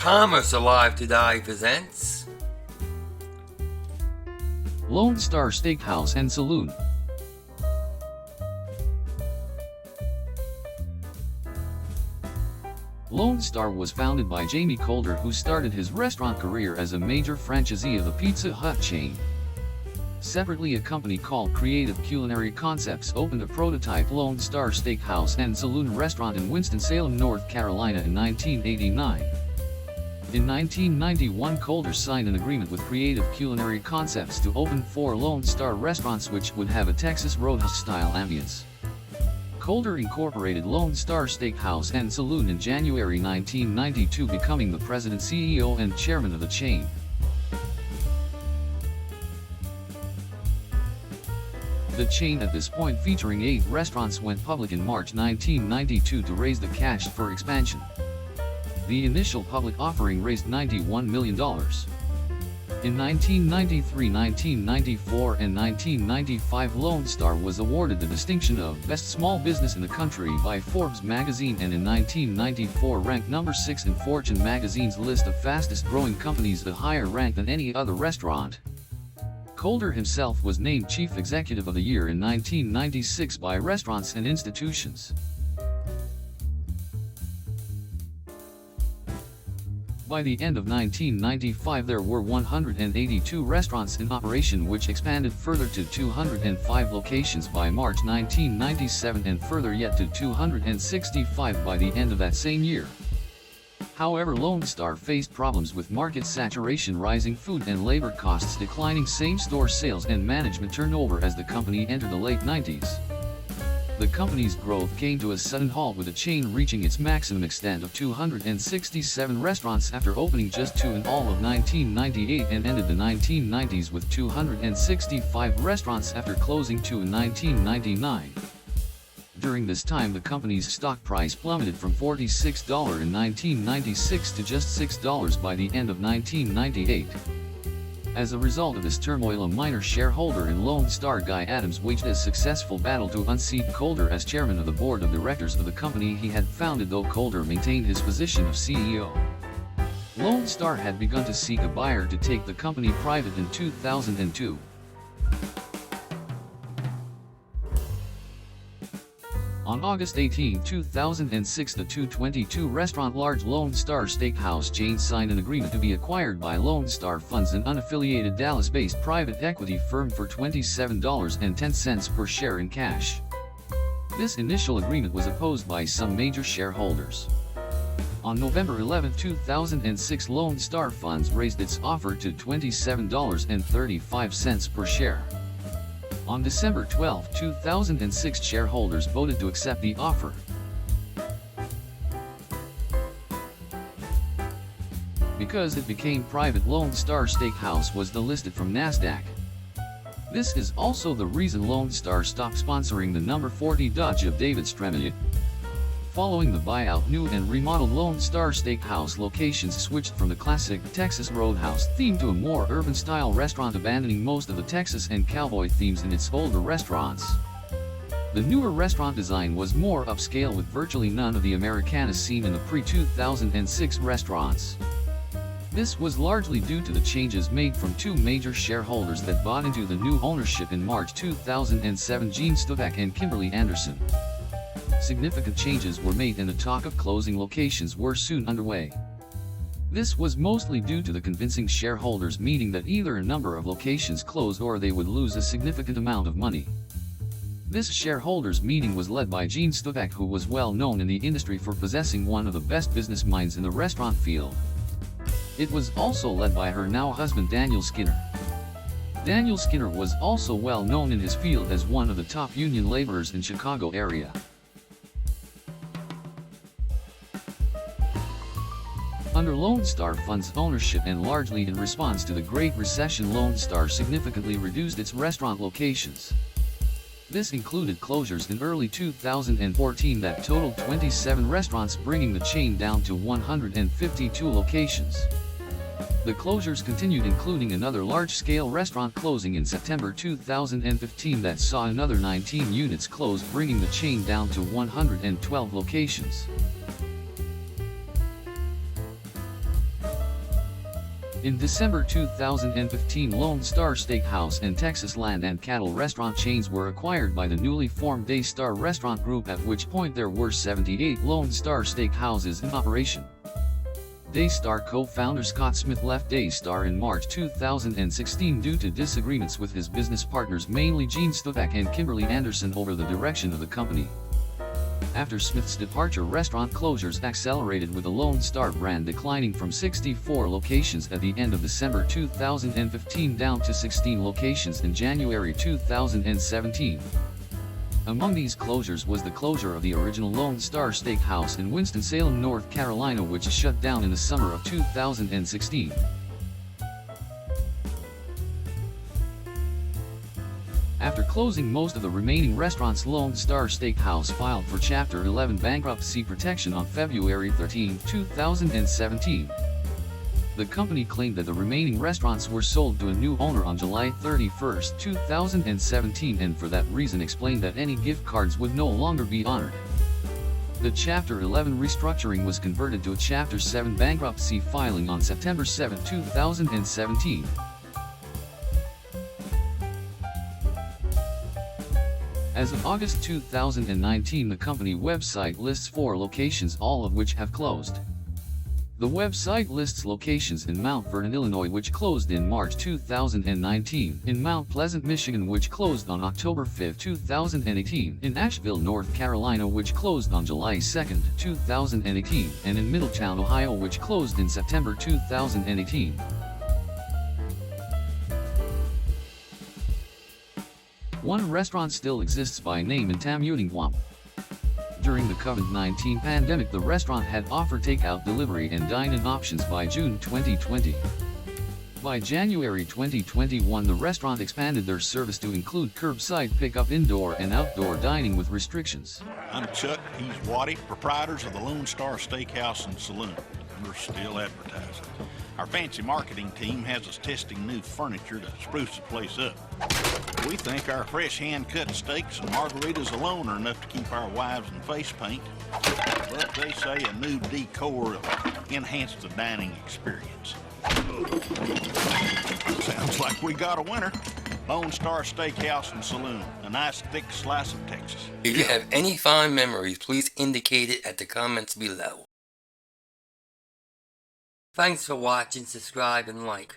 Thomas Alive Today presents Lone Star Steakhouse and Saloon. Lone Star was founded by Jamie Calder, who started his restaurant career as a major franchisee of the Pizza Hut chain. Separately, a company called Creative Culinary Concepts opened a prototype Lone Star Steakhouse and Saloon restaurant in Winston-Salem, North Carolina in 1989. In 1991, Calder signed an agreement with Creative Culinary Concepts to open 4 Lone Star restaurants which would have a Texas Roadhouse-style ambience. Calder incorporated Lone Star Steakhouse and Saloon in January 1992, becoming the president, CEO, and chairman of the chain. The chain, at this point featuring 8 restaurants, went public in March 1992 to raise the cash for expansion. The initial public offering raised $91 million. In 1993, 1994, and 1995, Lone Star was awarded the distinction of Best Small Business in the country by Forbes magazine, and in 1994 ranked number 6 in Fortune magazine's list of fastest growing companies, a higher rank than any other restaurant. Calder himself was named Chief Executive of the Year in 1996 by Restaurants and Institutions. By the end of 1995, there were 182 restaurants in operation, which expanded further to 205 locations by March 1997 and further yet to 265 by the end of that same year. However, Lone Star faced problems with market saturation, rising food and labor costs, declining same-store sales, and management turnover as the company entered the late 90s. The company's growth came to a sudden halt, with the chain reaching its maximum extent of 267 restaurants after opening just 2 in all of 1998, and ended the 1990s with 265 restaurants after closing 2 in 1999. During this time, the company's stock price plummeted from $46 in 1996 to just $6 by the end of 1998. As a result of this turmoil, a minor shareholder in Lone Star, Guy Adams, waged a successful battle to unseat Calder as chairman of the board of directors of the company he had founded, though Calder maintained his position of CEO. Lone Star had begun to seek a buyer to take the company private in 2002. On August 18, 2006, the 222-restaurant large Lone Star Steakhouse chain signed an agreement to be acquired by Lone Star Funds, an unaffiliated Dallas-based private equity firm, for $27.10 per share in cash. This initial agreement was opposed by some major shareholders. On November 11, 2006, Lone Star Funds raised its offer to $27.35 per share. On December 12, 2006, shareholders voted to accept the offer. Because it became private, Lone Star Steakhouse was delisted from NASDAQ. This is also the reason Lone Star stopped sponsoring the number 40 Dodge of David Stremeliot. Following the buyout, new and remodeled Lone Star Steakhouse locations switched from the classic Texas Roadhouse theme to a more urban-style restaurant, abandoning most of the Texas and cowboy themes in its older restaurants. The newer restaurant design was more upscale, with virtually none of the Americana seen in the pre-2006 restaurants. This was largely due to the changes made from 2 major shareholders that bought into the new ownership in March 2007, Gene Stovak and Kimberly Anderson. Significant changes were made, and the talk of closing locations were soon underway. This was mostly due to the convincing shareholders meeting that either a number of locations closed or they would lose a significant amount of money. This shareholders meeting was led by Gene Stovak, who was well known in the industry for possessing one of the best business minds in the restaurant field. It was also led by her now husband, Daniel Skinner. Daniel Skinner was also well known in his field as one of the top union laborers in Chicago area. Under Lone Star Funds ownership, and largely in response to the Great Recession, Lone Star significantly reduced its restaurant locations. This included closures in early 2014 that totaled 27 restaurants, bringing the chain down to 152 locations. The closures continued, including another large-scale restaurant closing in September 2015 that saw another 19 units close, bringing the chain down to 112 locations. In December 2015, Lone Star Steakhouse and Texas Land and Cattle restaurant chains were acquired by the newly formed Daystar Restaurant Group, at which point there were 78 Lone Star Steakhouses in operation. Daystar co-founder Scott Smith left Daystar in March 2016 due to disagreements with his business partners, mainly Gene Stupak and Kimberly Anderson, over the direction of the company. After Smith's departure, restaurant closures accelerated, with the Lone Star brand declining from 64 locations at the end of December 2015 down to 16 locations in January 2017. Among these closures was the closure of the original Lone Star Steakhouse in Winston-Salem, North Carolina, which shut down in the summer of 2016. After closing most of the remaining restaurants, Lone Star Steakhouse filed for Chapter 11 bankruptcy protection on February 13, 2017. The company claimed that the remaining restaurants were sold to a new owner on July 31, 2017, and for that reason explained that any gift cards would no longer be honored. The Chapter 11 restructuring was converted to a Chapter 7 bankruptcy filing on September 7, 2017. As of August 2019, the company website lists 4 locations, all of which have closed. The website lists locations in Mount Vernon, Illinois, which closed in March 2019, in Mount Pleasant, Michigan, which closed on October 5, 2018, in Asheville, North Carolina, which closed on July 2, 2018, and in Middletown, Ohio, which closed in September 2018. One restaurant still exists by name in Tamuting, Guam. During the COVID-19 pandemic, the restaurant had offered takeout, delivery, and dine-in options by June 2020. By January 2021, the restaurant expanded their service to include curbside pickup, indoor and outdoor dining with restrictions. I'm Chuck, he's Waddy, proprietors of the Lone Star Steakhouse and Saloon. We're still advertising. Our fancy marketing team has us testing new furniture to spruce the place up. We think our fresh hand-cut steaks and margaritas alone are enough to keep our wives in face paint. But they say a new decor will enhance the dining experience. Sounds like we got a winner. Lone Star Steakhouse and Saloon, a nice thick slice of Texas. If you have any fond memories, please indicate it at the comments below. Thanks for watching, subscribe, and like.